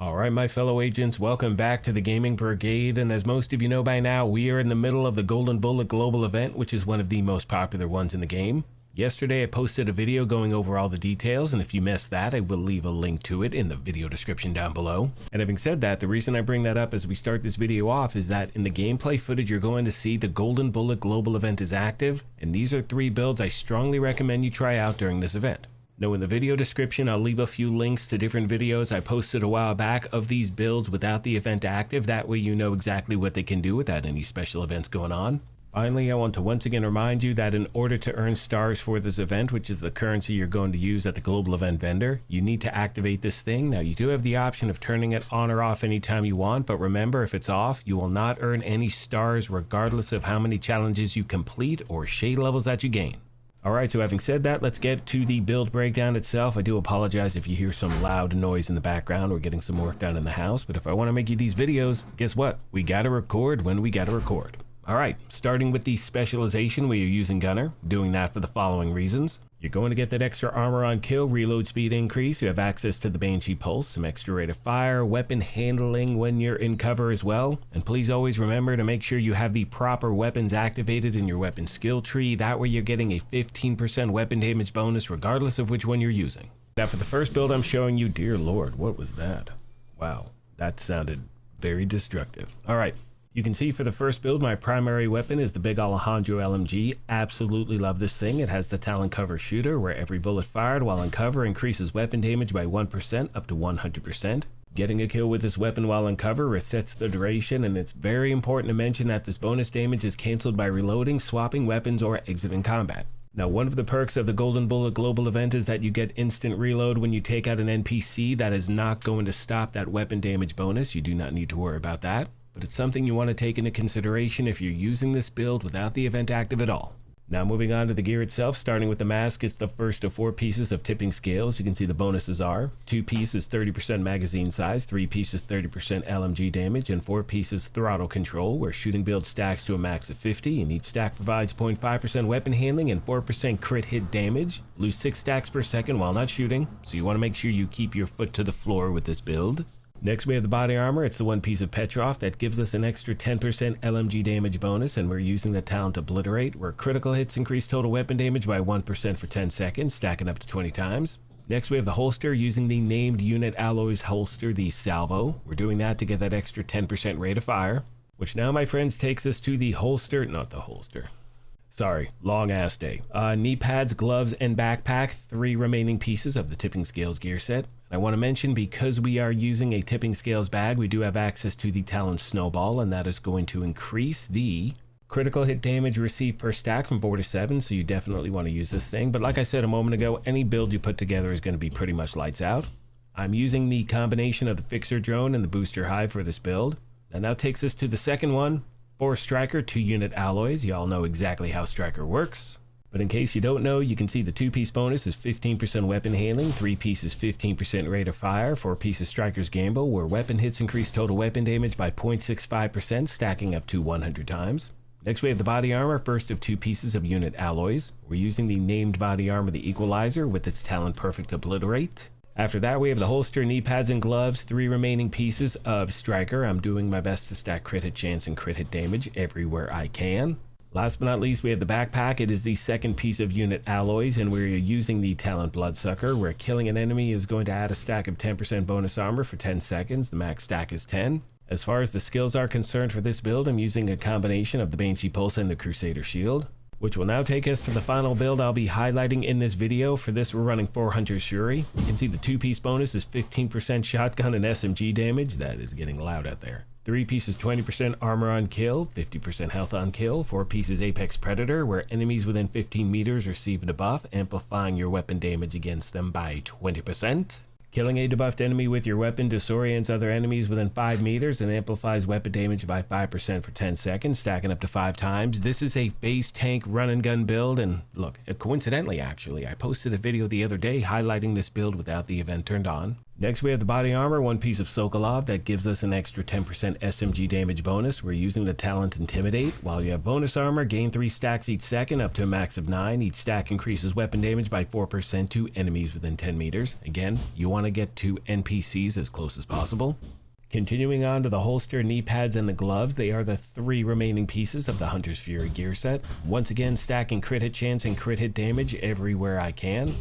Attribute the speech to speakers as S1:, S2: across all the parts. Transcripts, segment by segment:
S1: Alright, my fellow agents, welcome back to the Gaming Brigade, and as most of you know by now, we are in the middle of the Golden Bullet Global event, which is one of the most popular ones in the game. Yesterday I posted a video going over all the details, and if you missed that, I will leave a link to it in the video description down below. And having said that, the reason I bring that up as we start this video off is that in the gameplay footage you're going to see the Golden Bullet Global event is active, and these are 3 builds I strongly recommend you try out during this event. Now in the video description I'll leave a few links to different videos I posted a while back of these builds without the event active, that way you know exactly what they can do without any special events going on. Finally, I want to once again remind you that in order to earn stars for this event, which is the currency you're going to use at the global event vendor, you need to activate this thing. Now you do have the option of turning it on or off anytime you want, but remember, if it's off, you will not earn any stars regardless of how many challenges you complete or shade levels that you gain. Alright, so having said that, let's get to the build breakdown itself. I do apologize if you hear some loud noise in the background. We're getting some work done in the house, but if I want to make you these videos, guess what? We gotta record when we gotta record. Alright, starting with the specialization where you're using Gunner, doing that for the following reasons. You're going to get that extra armor on kill, reload speed increase, you have access to the Banshee Pulse, some extra rate of fire, weapon handling when you're in cover as well, and please always remember to make sure you have the proper weapons activated in your weapon skill tree, that way you're getting a 15% weapon damage bonus regardless of which one you're using. Now for the first build I'm showing you, dear lord, what was that? Wow, that sounded very destructive. Alright. You can see for the first build, my primary weapon is the Big Alejandro LMG. Absolutely love this thing. It has the Talon Cover Shooter, where every bullet fired while in cover increases weapon damage by 1% up to 100%. Getting a kill with this weapon while in cover resets the duration, and it's very important to mention that this bonus damage is cancelled by reloading, swapping weapons, or exiting combat. Now, one of the perks of the Golden Bullet Global event is that you get instant reload when you take out an NPC. That is not going to stop that weapon damage bonus. You do not need to worry about that. But it's something you want to take into consideration if you're using this build without the event active at all. Now moving on to the gear itself, starting with the mask, it's the first of 4 pieces of tipping scales. You can see the bonuses are 2 pieces 30% magazine size, 3 pieces 30% LMG damage, and 4 pieces throttle control, where shooting build stacks to a max of 50, and each stack provides 0.5% weapon handling and 4% crit hit damage. Lose 6 stacks per second while not shooting, so you want to make sure you keep your foot to the floor with this build. Next we have the body armor. It's the 1 piece of Petrov that gives us an extra 10% LMG damage bonus, and we're using the talent Obliterate, where critical hits increase total weapon damage by 1% for 10 seconds, stacking up to 20 times. Next we have the holster, using the named unit alloys holster, the Salvo. We're doing that to get that extra 10% rate of fire, which now, my friends, takes us to the holster, not the holster. Sorry, long ass day. Knee pads, gloves, and backpack, 3 remaining pieces of the Tipping Scales gear set. I want to mention, because we are using a Tipping Scales bag, we do have access to the Talon Snowball, and that is going to increase the critical hit damage received per stack from 4 to 7, so you definitely want to use this thing. But like I said a moment ago, any build you put together is going to be pretty much lights out. I'm using the combination of the Fixer Drone and the Booster Hive for this build. That now takes us to the second one. For Striker, 2 unit alloys. Y'all know exactly how Striker works. But in case you don't know, you can see the 2-piece bonus is 15% weapon handling, 3 pieces 15% rate of fire, 4 pieces Striker's Gamble, where weapon hits increase total weapon damage by 0.65%, stacking up to 100 times. Next we have the body armor, first of 2 pieces of unit alloys. We're using the named body armor, the Equalizer, with its talent Perfect Obliterate. After that we have the holster, knee pads, and gloves, 3 remaining pieces of Striker. I'm doing my best to stack crit hit chance and crit hit damage everywhere I can. Last but not least, we have the backpack. It is the second piece of unit alloys, and we're using the Talent Bloodsucker, where killing an enemy is going to add a stack of 10% bonus armor for 10 seconds. The max stack is 10. As far as the skills are concerned for this build, I'm using a combination of the Banshee Pulse and the Crusader Shield, which will now take us to the final build I'll be highlighting in this video. For this, we're running 4 Hunter's Shuri. You can see the 2-piece bonus is 15% shotgun and SMG damage. That is getting loud out there. 3 pieces 20% armor on kill, 50% health on kill, 4 pieces Apex Predator, where enemies within 15 meters receive a debuff, amplifying your weapon damage against them by 20%. Killing a debuffed enemy with your weapon disorients other enemies within 5 meters and amplifies weapon damage by 5% for 10 seconds, stacking up to 5 times. This is a phase tank run and gun build, and look, coincidentally actually, I posted a video the other day highlighting this build without the event turned on. Next, we have the body armor, one piece of Sokolov that gives us an extra 10% SMG damage bonus. We're using the talent Intimidate. While you have bonus armor, gain 3 stacks each second up to a max of 9. Each stack increases weapon damage by 4% to enemies within 10 meters. Again, you want to get to NPCs as close as possible. Continuing on to the holster, knee pads, and the gloves, they are the 3 remaining pieces of the Hunter's Fury gear set. Once again, stacking crit hit chance and crit hit damage everywhere I can.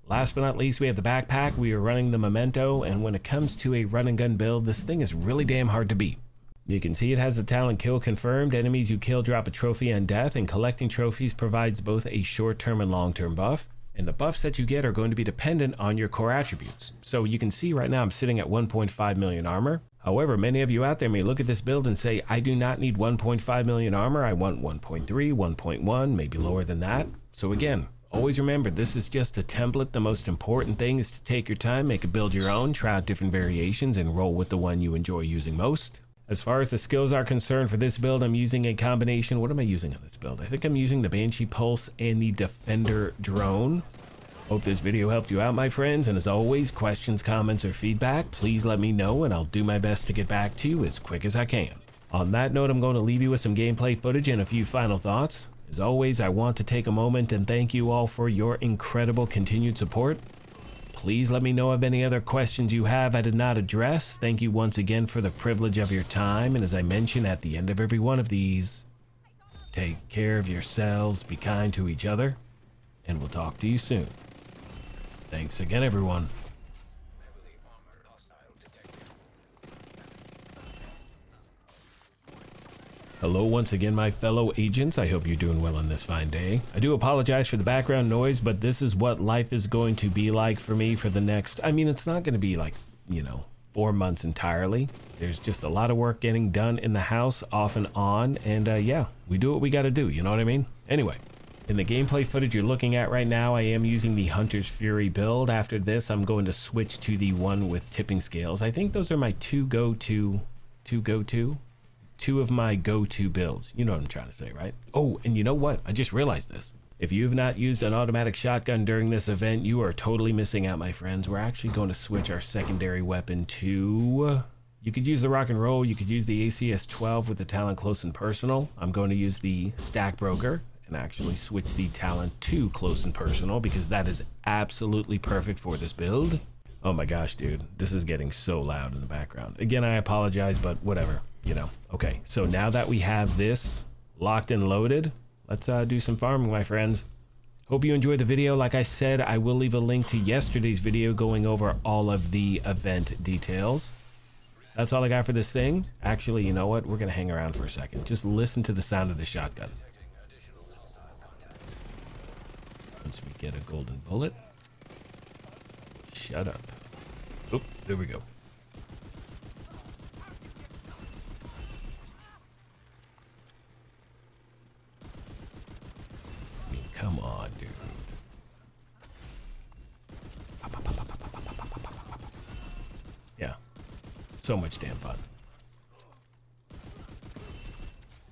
S1: Last but not least, we have the backpack. We are running the Memento, and when it comes to a run and gun build, this thing is really damn hard to beat. You can see it has the talent kill confirmed. Enemies you kill drop a trophy on death, and collecting trophies provides both a short-term and long-term buff. And the buffs that you get are going to be dependent on your core attributes. So you can see right now I'm sitting at 1.5 million armor. However, many of you out there may look at this build and say, I do not need 1.5 million armor. I want 1.3, 1.1, maybe lower than that. So again, always remember, this is just a template. The most important thing is to take your time, make a build your own, try out different variations, and roll with the one you enjoy using most. As far as the skills are concerned for this build, I'm using a combination. What am I using on this build? I think I'm using the Banshee Pulse and the Defender Drone. Hope this video helped you out, my friends, and as always, questions, comments, or feedback, please let me know, and I'll do my best to get back to you as quick as I can. On that note, I'm going to leave you with some gameplay footage and a few final thoughts. As always, I want to take a moment and thank you all for your incredible continued support. Please let me know of any other questions you have I did not address. Thank you once again for the privilege of your time, and as I mention at the end of every one of these, take care of yourselves, be kind to each other, and we'll talk to you soon. Thanks again, everyone. Hello once again, my fellow agents. I hope you're doing well on this fine day. I do apologize for the background noise, but this is what life is going to be like for me for the next, I mean, it's not going to be like, 4 months entirely. There's just a lot of work getting done in the house off and on, and yeah, we do what we got to do, you know what I mean? Anyway, in the gameplay footage you're looking at right now, I am using the Hunter's Fury build. After this, I'm going to switch to the one with tipping scales. I think those are my two of my go-to builds. You know what I'm trying to say, right? Oh, and you know what? I just realized this. If you've not used an automatic shotgun during this event, you are totally missing out, my friends. We're actually going to switch our secondary weapon to... You could use the rock and roll. You could use the ACS-12 with the talent close and personal. I'm going to use the stack broker and actually switch the talent to close and personal because that is absolutely perfect for this build. Oh my gosh, dude. This is getting so loud in the background. Again, I apologize, but whatever. Okay, so now that we have this locked and loaded, let's do some farming, my friends. Hope you enjoyed the video. Like I said, I will leave a link to yesterday's video going over all of the event details. That's all I got for this thing. Actually, you know what? We're gonna hang around for a second. Just listen to the sound of the shotgun. Once we get a golden bullet. Shut up. Oop, there we go. Come on, dude. Yeah. So much damn fun. Is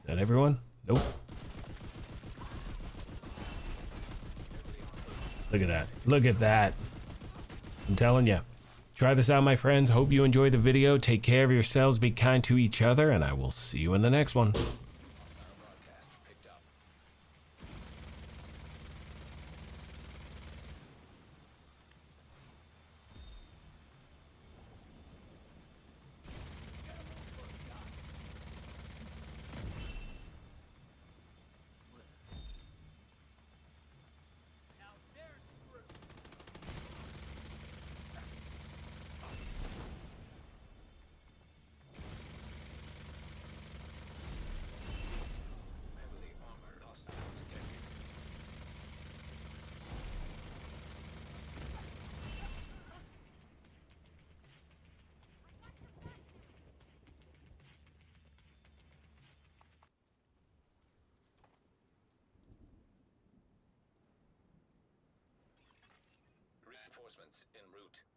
S1: that everyone? Nope. Look at that. Look at that. I'm telling you. Try this out, my friends. Hope you enjoyed the video. Take care of yourselves. Be kind to each other. And I will see you in the next one.
S2: Reinforcements en route.